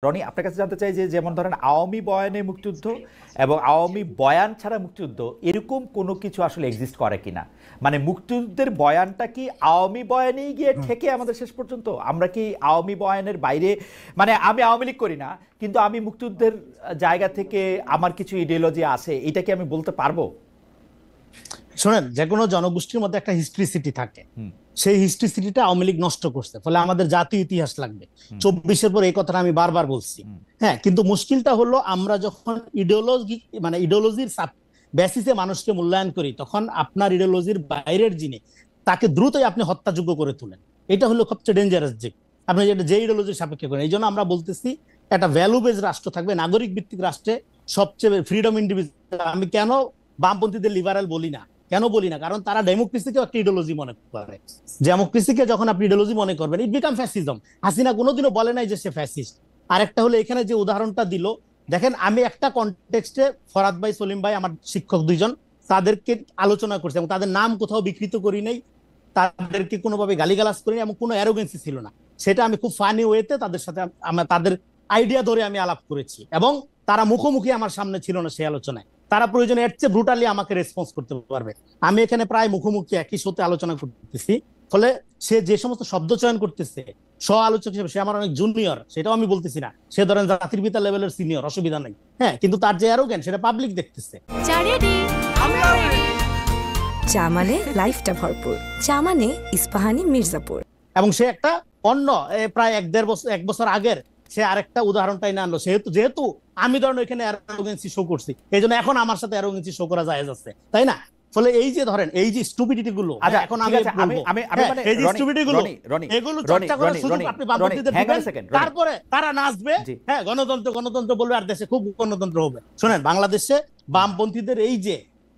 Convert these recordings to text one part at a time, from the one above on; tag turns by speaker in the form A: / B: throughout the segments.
A: রনি, আপনার কাছে জানতে চাই যে যেমন ধরেন আওয়ামী বয়ানে মুক্তিযুদ্ধ এবং আওয়ামী বয়ান ছাড়া মুক্তিযুদ্ধ এরকম কোনো কিছু আসলে এক্সিস্ট করে কিনা। মানে মুক্তিযুদ্ধের বয়ানটা কি আওয়ামী বয়ানেই গিয়ে ঠেকে আমাদের শেষ পর্যন্ত? আমরা কি আওয়ামী বয়ানের বাইরে, মানে আমি আওয়ামী লীগ করি না কিন্তু আমি মুক্তিযুদ্ধের জায়গা থেকে আমার কিছু ইডিওলজি আছে, এটা কি আমি বলতে পারবো?
B: শোনেন, যে কোনো জনগোষ্ঠীর মধ্যে একটা হিস্ট্রিসিটি থাকে। সেই হিস্ট্রিসিটিটা আওয়ামী লীগ নষ্ট করছে, ফলে আমাদের জাতীয় ইতিহাস লাগবে। 24-এর পর এই কথাটা আমি বারবার বলছি। হ্যাঁ, কিন্তু মুশকিলটা হলো আমরা যখন ইডিওলজির বেসিসে মানুষকে মূল্যায়ন করি, তখন আপনার ইডিওলজির বাইরের যিনি তাকে দ্রুতই আপনি হত্যাযোগ্য করে তোলেন। এটা হলো সবচেয়ে ডেঞ্জারাস দিক, আপনি যে ইডিওলজির সাপেক্ষে করেন। এই জন্য আমরা বলতেছি একটা ভ্যালু বেজ রাষ্ট্র থাকবে, নাগরিক ভিত্তিক রাষ্ট্রে সবচেয়ে ফ্রিডম ইন্ডিভিজুয়াল। আমি কেন বামপন্থীদের লিবারাল বলি না, কারণ তারা ডেমোক্রেসিকে একটা ইডিওলজি মনে করে। ডেমোক্রেসিকে যখন আপনি ইডিওলজি মনে করবেন, ইট বিকাম ফ্যাসিজম। হাসিনা কোনোদিনও বলে নাই যে সে ফ্যাসিস্ট। আর একটা হলো এখানে যে উদাহরণটা দিল, দেখেন আমি একটা কনটেক্সটে ফরাদ ভাই, সলিম ভাই, আমার শিক্ষক দুইজন, তাদেরকে আলোচনা করছি এবং তাদের নাম কোথাও বিকৃত করি নাই, তাদেরকে কোনোভাবে গালিগালাজ করিনি এবং কোনো অ্যারোগেন্সি ছিল না। সেটা আমি খুব ফানি ওয়েতে তাদের সাথে তাদের আইডিয়া ধরে আমি আলাপ করেছি এবং তারা মুখোমুখি আমার সামনে ছিল না সেই আলোচনায়। তারা প্রয়োজনে এর চেয়ে ব্রুটালি আমাকে রেসপন্স করতে পারবে। আমি এখানে প্রায় মুখোমুখি একই সাথে আলোচনা করতেছি, ফলে সে যে সমস্ত শব্দ চয়ন করতেছে স্ব আলোচক হিসেবে সে আমার অনেক জুনিয়র, সেটাও আমি বলতেছি না। সে ধরেন জাতির পিতা লেভেলের সিনিয়র, অসুবিধা নেই। হ্যাঁ, কিন্তু তার যে অ্যারোগেন্স সেটা পাবলিক দেখতেছে।
C: চা মানে লাইফটা ভরপুর, চা মানে ইস্পাহানি মির্জাপুর।
B: এবং সে একটা অন্য প্রায় এক বছর আগের সে আরেকটা উদাহরণটাই না আনলো। যেহেতু আমি ধরেন ওইখানে অ্যারোগেন্সি শো করছি, এই জন্য এখন আমার সাথে অ্যারোগেন্সি শো করা যায় যাচ্ছে, তাই না? ফলে এই যে ধরেন এই যে স্টুপিডিটি গুলো, এখন আমি এই যে স্টুপিডিটি গুলো, এগুলো চর্চা করে শুধু আপনি বামপন্থীদের দিবেন, তারপরে তারা নাচবে, হ্যাঁ গণতন্ত্র বলবে, আর দেশে খুব গণতন্ত্র হবে। শোনেন, বাংলাদেশে বামপন্থীদের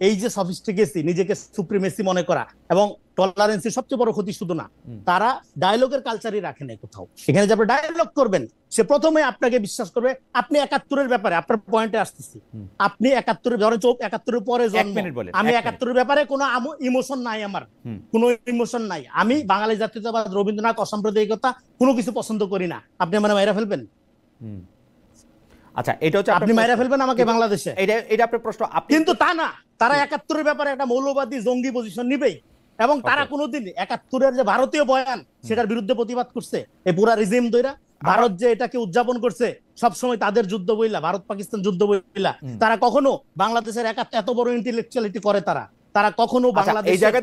B: এই যে সফিস্টিকেসি, নিজেকে সুপ্রিমেসি মনে করা এবং টলারেন্সের সবচেয়ে বড় ক্ষতি শুধু না, তারা ডায়লগের কালচারই রাখে না কোথাও। এখানে যে আপনি ডায়লগ করবেন, সে প্রথমে আপনাকে বিশ্বাস করবে। আপনি 71-এর ব্যাপারে, আপনার পয়েন্টে আসতেছি, আপনি 71-এর পরে জন্ম, আমি 71-এর ব্যাপারে কোনো ইমোশন নাই, আমার কোনো ইমোশন নাই। আমি বাঙালি জাতীয়তাবাদ, রবীন্দ্রনাথ, অসাম্প্রদায়িকতা কোনো কিছু পছন্দ করি না। আপনি মানে মাইরা ফেলবেন।
A: আচ্ছা, এটা হচ্ছে
B: আপনি মাইরা ফেলবেন আমাকে বাংলাদেশে,
A: এটা আপনার প্রশ্ন।
B: কিন্তু তা না, তারা 71-এর ব্যাপারে একটা মৌলবাদী জঙ্গি পজিশন নিবেই এবং তারা কোনোদিন 71-এর যে ভারতীয় বয়ান সেটার বিরুদ্ধে প্রতিবাদ করছে। এই পুরা রিজিম দইরা ভারত যে এটাকে উদযাপন করছে সবসময় তাদের যুদ্ধ বইলা, ভারত পাকিস্তান যুদ্ধ বইলা, তারা কখনো বাংলাদেশের এত বড় ইন্টেলেকচুয়ালিটি করে তারা কখনো বাংলাদেশ
A: এই জায়গা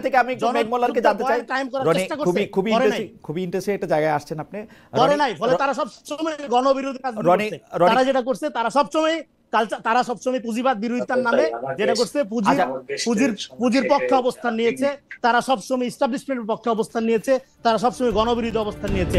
A: থেকে আমি মেঘমোল্লারকে জানতে চাই। খুবই ইন্টারেস্টিং একটা জায়গায় আসছেন আপনি।
B: করে নাই, ফলে তারা সব সময় গণবিরোধী রাজনীতি করছে। তারা যেটা করছে, তারা সবসময় পুঁজিবাদ বিরোধিতার নামে যেটা করছে, পুঁজির পক্ষে অবস্থান নিয়েছে, তারা সবসময় ইস্টাবলিশমেন্টের পক্ষে অবস্থান নিয়েছে, তারা সবসময় গণবিরোধী অবস্থান নিয়েছে।